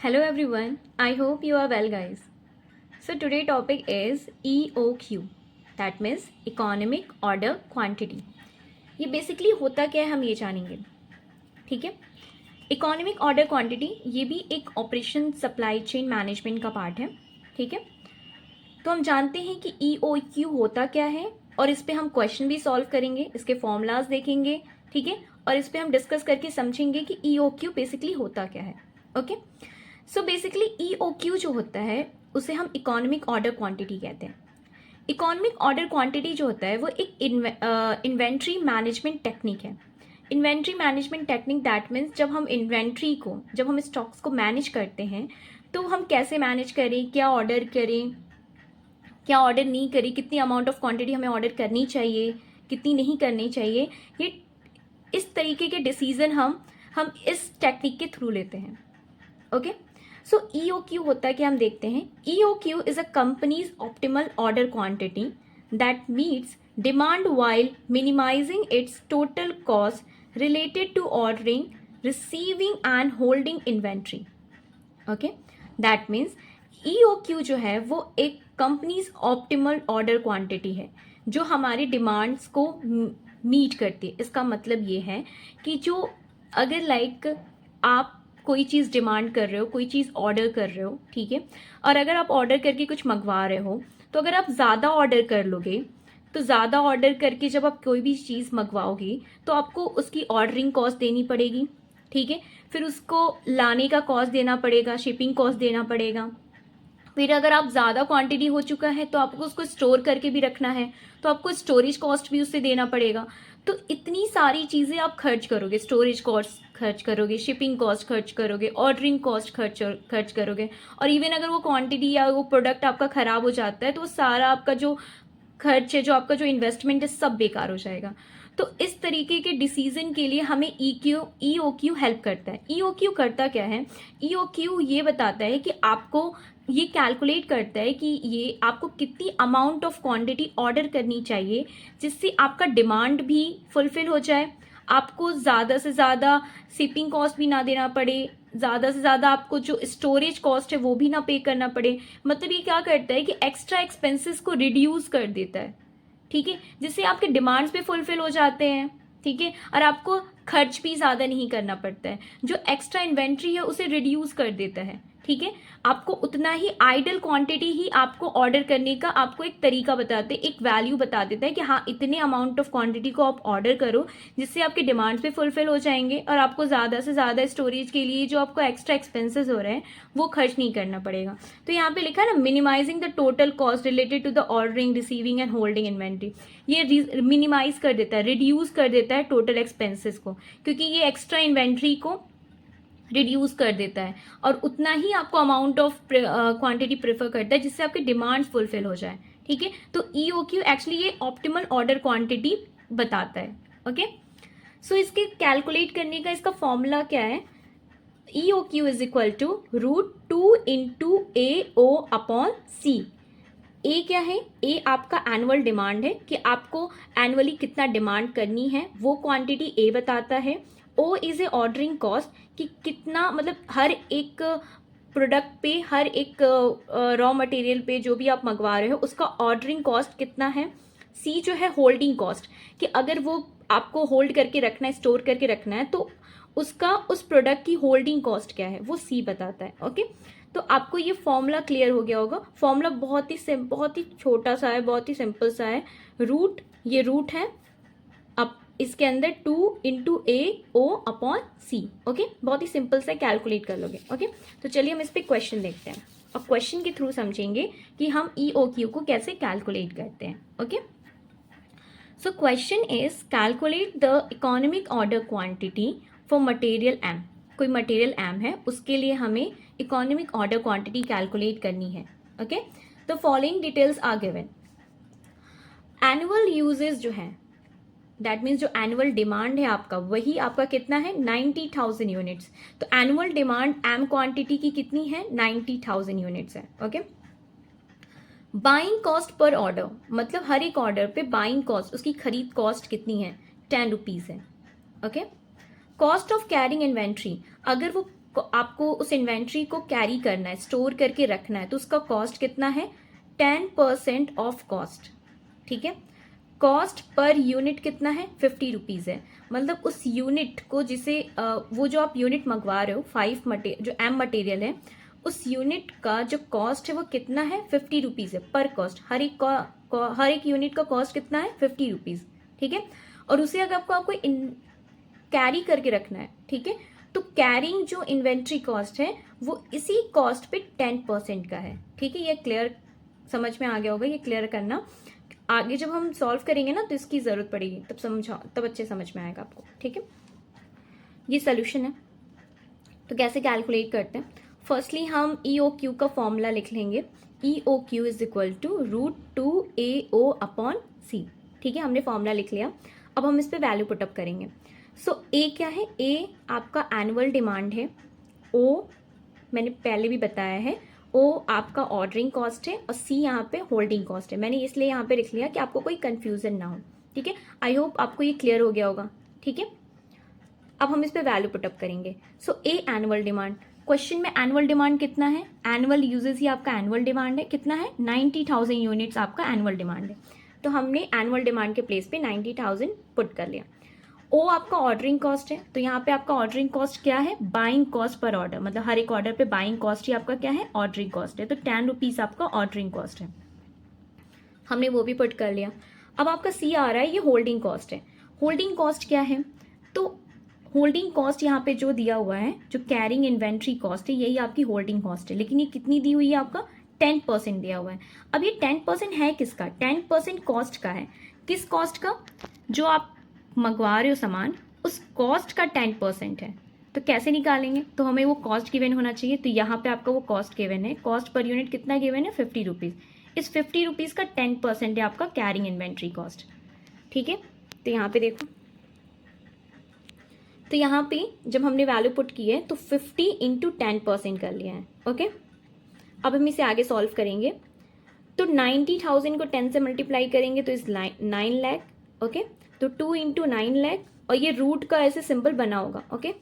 Hello everyone, I hope you are well guys. So today topic is EOQ, that means Economic Order Quantity. ये basically होता क्या है हम ये जानेंगे, ठीक है। इकोनॉमिक ऑर्डर क्वांटिटी ये भी एक ऑपरेशन सप्लाई चेन मैनेजमेंट का पार्ट है, ठीक है। तो हम जानते हैं कि EOQ होता क्या है और इस पे हम क्वेश्चन भी सॉल्व करेंगे, इसके फॉर्मूलाज देखेंगे, ठीक है, और इस पे हम डिस्कस करके समझेंगे कि EOQ बेसिकली होता क्या है, ओके। सो बेसिकली EOQ जो होता है उसे हम इकोनॉमिक ऑर्डर क्वांटिटी कहते हैं। इकोनॉमिक ऑर्डर क्वांटिटी जो होता है वो एक इन्वेंट्री मैनेजमेंट टेक्निक है। Inventory management technique that means जब हम स्टॉक्स को मैनेज करते हैं तो हम कैसे मैनेज करें, क्या ऑर्डर करें, क्या ऑर्डर नहीं करें, कितनी अमाउंट ऑफ क्वांटिटी हमें ऑर्डर करनी चाहिए, कितनी नहीं करनी चाहिए, ये इस तरीके के डिसीजन हम इस टेक्निक के थ्रू लेते हैं, ओके। सो EOQ होता है कि हम देखते हैं EOQ is a company's optimal order quantity that meets demand while minimising its total cost related to ordering, receiving and holding inventory, okay. That means EOQ जो है वो एक कंपनीज ऑप्टिमल ऑर्डर क्वांटिटी है जो हमारी डिमांड्स को meet करती है। इसका मतलब ये है कि जो अगर लाइक आप कोई चीज़ डिमांड कर रहे हो, कोई चीज़ ऑर्डर कर रहे हो, ठीक है, और अगर आप ऑर्डर करके कुछ मंगवा रहे हो तो अगर आप ज़्यादा ऑर्डर कर लोगे तो ज़्यादा ऑर्डर करके जब आप कोई भी चीज़ मंगवाओगे तो आपको उसकी ऑर्डरिंग कॉस्ट देनी पड़ेगी, ठीक है, फिर उसको लाने का कॉस्ट देना पड़ेगा, शिपिंग कॉस्ट देना पड़ेगा। फिर अगर आप ज़्यादा क्वांटिटी हो चुका है तो आपको उसको स्टोर करके भी रखना है तो आपको स्टोरेज कॉस्ट भी उससे देना पड़ेगा। तो इतनी सारी चीज़ें आप खर्च करोगे, स्टोरेज कॉस्ट खर्च करोगे, शिपिंग कॉस्ट खर्च करोगे, ऑर्डरिंग कॉस्ट खर्च करोगे, और इवन अगर वो क्वांटिटी या वो प्रोडक्ट आपका ख़राब हो जाता है तो वो सारा आपका जो खर्च है, जो आपका जो इन्वेस्टमेंट है, सब बेकार हो जाएगा। तो इस तरीके के डिसीजन के लिए हमें EOQ हेल्प करता है। EOQ करता क्या है? EOQ ये बताता है कि आपको ये कैलकुलेट करता है कि ये आपको कितनी अमाउंट ऑफ क्वांटिटी ऑर्डर करनी चाहिए जिससे आपका डिमांड भी फुलफिल हो जाए, आपको ज़्यादा से ज़्यादा शिपिंग कॉस्ट भी ना देना पड़े, ज़्यादा से ज़्यादा आपको जो स्टोरेज कॉस्ट है वो भी ना पे करना पड़े। मतलब ये क्या करता है कि एक्स्ट्रा एक्सपेंसेस को रिड्यूस कर देता है, ठीक है, जिससे आपके डिमांड्स भी फुलफिल हो जाते हैं, ठीक है, और आपको खर्च भी ज़्यादा नहीं करना पड़ता है। जो एक्स्ट्रा इन्वेंट्री है उसे रिड्यूस कर देता है, ठीक है। आपको उतना ही आइडल क्वांटिटी ही आपको ऑर्डर करने का आपको एक तरीका बताते हैं, एक वैल्यू बता देता है कि हाँ इतने अमाउंट ऑफ क्वांटिटी को आप ऑर्डर करो जिससे आपके डिमांड्स भी फुलफिल हो जाएंगे और आपको ज़्यादा से ज़्यादा स्टोरेज के लिए जो आपको एक्स्ट्रा एक्सपेंसेस हो रहे हैं वो खर्च नहीं करना पड़ेगा। तो यहाँ पे लिखा है ना, minimising the total cost related to the ordering, receiving and holding inventory. ये मिनिमाइज कर देता है, रिड्यूस कर देता है टोटल एक्सपेंसेस को, क्योंकि ये एक्स्ट्रा इन्वेंट्री को रिड्यूस कर देता है और उतना ही आपको अमाउंट ऑफ क्वांटिटी प्रेफर करता है जिससे आपके डिमांड्स फुलफिल हो जाए, ठीक है। तो EOQ एक्चुअली ये ऑप्टिमल ऑर्डर क्वांटिटी बताता है, ओके। सो इसके कैलकुलेट करने का इसका फॉर्मूला क्या है? EOQ is equal to √2 into AO upon C। A क्या है? ए आपका एनुअल डिमांड है कि आपको एनुअली कितना डिमांड करनी है, वो क्वांटिटी ए बताता है। O is a ordering cost कि कितना, मतलब हर एक प्रोडक्ट पे, हर एक रॉ मटेरियल पे जो भी आप मंगवा रहे हो उसका ऑर्डरिंग कॉस्ट कितना है। सी जो है होल्डिंग कॉस्ट कि अगर वो आपको होल्ड करके रखना है, स्टोर करके रखना है तो उसका उस प्रोडक्ट की होल्डिंग कॉस्ट क्या है वो सी बताता है, ओके। तो आपको ये फॉर्मूला क्लियर हो गया होगा। फॉर्मूला बहुत ही छोटा सा है, बहुत ही सिंपल सा है। ये रूट है, अब इसके अंदर 2 into AO upon C, okay. बहुत ही सिंपल सा कैलकुलेट कर लोगे, ओके। तो चलिए हम इस पर क्वेश्चन देखते हैं और क्वेश्चन के थ्रू समझेंगे कि हम EOQ को कैसे कैलकुलेट करते हैं, okay. So question is calculate the economic order quantity for material M। कोई मटेरियल M है, उसके लिए हमें इकोनॉमिक ऑर्डर क्वांटिटी कैलकुलेट करनी है, ओके। तो following details are given. Annual usage जो है, दैट मीन्स जो एनुअल डिमांड है आपका, वही आपका कितना है? 90,000 यूनिट्स। तो एनुअल डिमांड M क्वांटिटी की कितनी है? 90,000 यूनिट्स है, okay. Buying cost per order, मतलब हर एक ऑर्डर पे बाइंग कॉस्ट, उसकी खरीद कॉस्ट कितनी है? 10 रुपीज़ है, okay. Cost of carrying inventory, अगर वो आपको उस इन्वेंट्री को कैरी करना है, स्टोर करके रखना है, तो उसका कॉस्ट कितना है? 10% ऑफ कॉस्ट। ठीक है, कॉस्ट पर यूनिट कितना है? 50 रुपीज़ है। मतलब उस यूनिट को जिसे वो जो आप यूनिट मंगवा रहे हो 5 जो M मटेरियल है, उस यूनिट का जो कॉस्ट है वो कितना है? 50 रुपीज़ है पर कॉस्ट। हर एक यूनिट का कॉस्ट कितना है? 50 रुपीज़। ठीक है, और उसे अगर आपको कैरी करके रखना है, ठीक है, तो कैरिंग जो इन्वेंट्री कॉस्ट है वो इसी कॉस्ट पे 10% का है। ठीक है, ये क्लियर समझ में आ गया होगा, ये क्लियर करना। आगे जब हम सॉल्व करेंगे ना तो इसकी ज़रूरत पड़ेगी, तब अच्छे समझ में आएगा आपको। ठीक है, ये सोल्यूशन है। तो कैसे कैलकुलेट करते हैं? फर्स्टली हम EOQ का फॉर्मूला लिख लेंगे। EOQ is equal to √2AO upon C। ठीक है, हमने फॉर्मूला लिख लिया। अब हम इस पे वैल्यू पुटअप करेंगे। सो A क्या है? A आपका एनुअल डिमांड है। O मैंने पहले भी बताया है, O आपका ऑर्डरिंग कॉस्ट है और C यहाँ पे होल्डिंग कॉस्ट है। मैंने इसलिए यहाँ पे लिख लिया कि आपको कोई कंफ्यूजन ना हो। ठीक है, आई होप आपको ये क्लियर हो गया होगा। ठीक है, अब हम इस पे वैल्यू पुटअप करेंगे। सो A एनुअल डिमांड, क्वेश्चन में एनुअल डिमांड कितना है? एनुअल यूजेस ही आपका एनुअल डिमांड है। कितना है? 90,000 यूनिट्स आपका एनुअल डिमांड है। तो हमने एनुअल डिमांड के प्लेस पे 90,000 पुट कर लिया। O आपका ऑर्डरिंग कॉस्ट है, तो यहाँ पे आपका ऑर्डरिंग कॉस्ट क्या है? बाइंग कॉस्ट पर ऑर्डर, मतलब हर एक ऑर्डर पे बाइंग कॉस्ट ही आपका क्या है? ऑर्डरिंग कॉस्ट है। तो 10 रुपीज़ आपका ऑर्डरिंग कॉस्ट है, हमने वो भी पुट कर लिया। अब आपका C आ रहा है, ये होल्डिंग कॉस्ट है। होल्डिंग कॉस्ट क्या है? तो होल्डिंग कॉस्ट यहाँ पे जो दिया हुआ है, जो कैरिंग इन्वेंट्री कॉस्ट है, यही आपकी होल्डिंग कॉस्ट है। लेकिन ये कितनी दी हुई है? आपका 10% दिया हुआ है। अब ये 10% है किसका? 10% कॉस्ट का है। किस कॉस्ट का? जो आप मंगवा रहे हो सामान, उस कॉस्ट का 10% है। तो कैसे निकालेंगे? तो हमें वो कॉस्ट गिवन होना चाहिए। तो यहाँ पे आपका वो कॉस्ट गिवन है। कॉस्ट पर यूनिट कितना गिवन है? 50 रुपीज़। इस 50 रुपीज़ का 10% है आपका कैरिंग इन्वेंट्री कॉस्ट। ठीक है, तो यहाँ पे देखो, तो यहाँ पे जब हमने वैल्यू पुट की है तो 50 इंटू 10% कर लिया है। ओके, अब हम इसे आगे सॉल्व करेंगे। तो 90,000 को 10 से मल्टीप्लाई करेंगे तो इस 9 लाख। ओके, तो 2 इंटू 9 लाख, और ये रूट का ऐसे सिंबल बना होगा। ओके,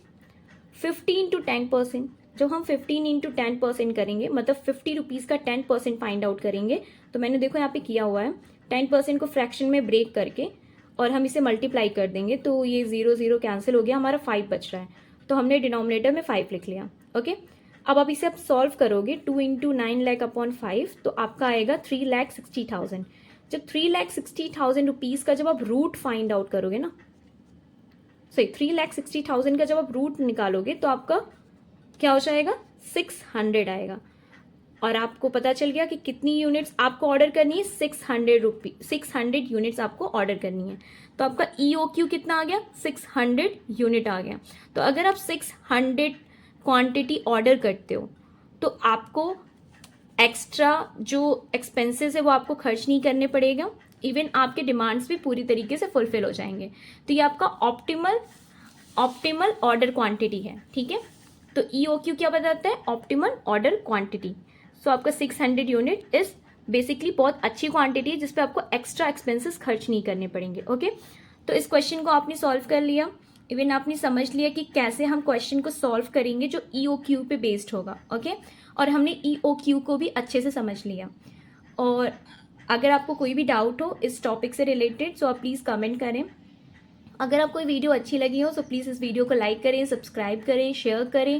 50 इंटू 10%, जब हम 15 इंटू 10% करेंगे, मतलब 50 रुपीज़ का 10% फाइंड आउट करेंगे, तो मैंने देखो यहाँ पे किया हुआ है, 10% को फ्रैक्शन में ब्रेक करके और हम इसे मल्टीप्लाई कर देंगे, तो ये 0 0 कैंसिल हो गया, हमारा 5 बच रहा है। तो हमने डिनोमिनेटर में 5 लिख लिया। ओके, अब इसे आप सॉल्व करोगे, 2 इंटू 9 लाख अपॉन 5, तो आपका आएगा 3,60,000। जब 3,60,000 रुपीज़ का जब आप रूट फाइंड आउट करोगे ना, सही 3,60,000 का जब आप रूट निकालोगे तो आपका क्या हो जाएगा? 600 आएगा। और आपको पता चल गया कि कितनी यूनिट्स आपको ऑर्डर करनी है? 600 यूनिट्स आपको ऑर्डर करनी है। तो आपका EOQ कितना आ गया? 600 यूनिट आ गया। तो अगर आप 600 क्वांटिटी ऑर्डर करते हो तो आपको एक्स्ट्रा जो एक्सपेंसेस है वो आपको खर्च नहीं करने पड़ेगा। इवन आपके डिमांड्स भी पूरी तरीके से फुलफिल हो जाएंगे। तो ये आपका ऑप्टिमल ऑर्डर क्वांटिटी है। ठीक है, तो EOQ क्या बताता है? Optimal order quantity. सो आपका 600 यूनिट इज बेसिकली बहुत अच्छी क्वांटिटी है जिसपे आपको एक्स्ट्रा एक्सपेंसेस खर्च नहीं करने पड़ेंगे। ओके, तो इस क्वेश्चन को आपने सॉल्व कर लिया। इवन आपने समझ लिया कि कैसे हम क्वेश्चन को सॉल्व करेंगे जो EOQ पे बेस्ड होगा। ओके, और हमने EOQ को भी अच्छे से समझ लिया। और अगर आपको कोई भी डाउट हो इस टॉपिक से रिलेटेड तो आप प्लीज़ कमेंट करें। अगर आपको वीडियो अच्छी लगी हो तो प्लीज़ इस वीडियो को लाइक करें, सब्सक्राइब करें, शेयर करें।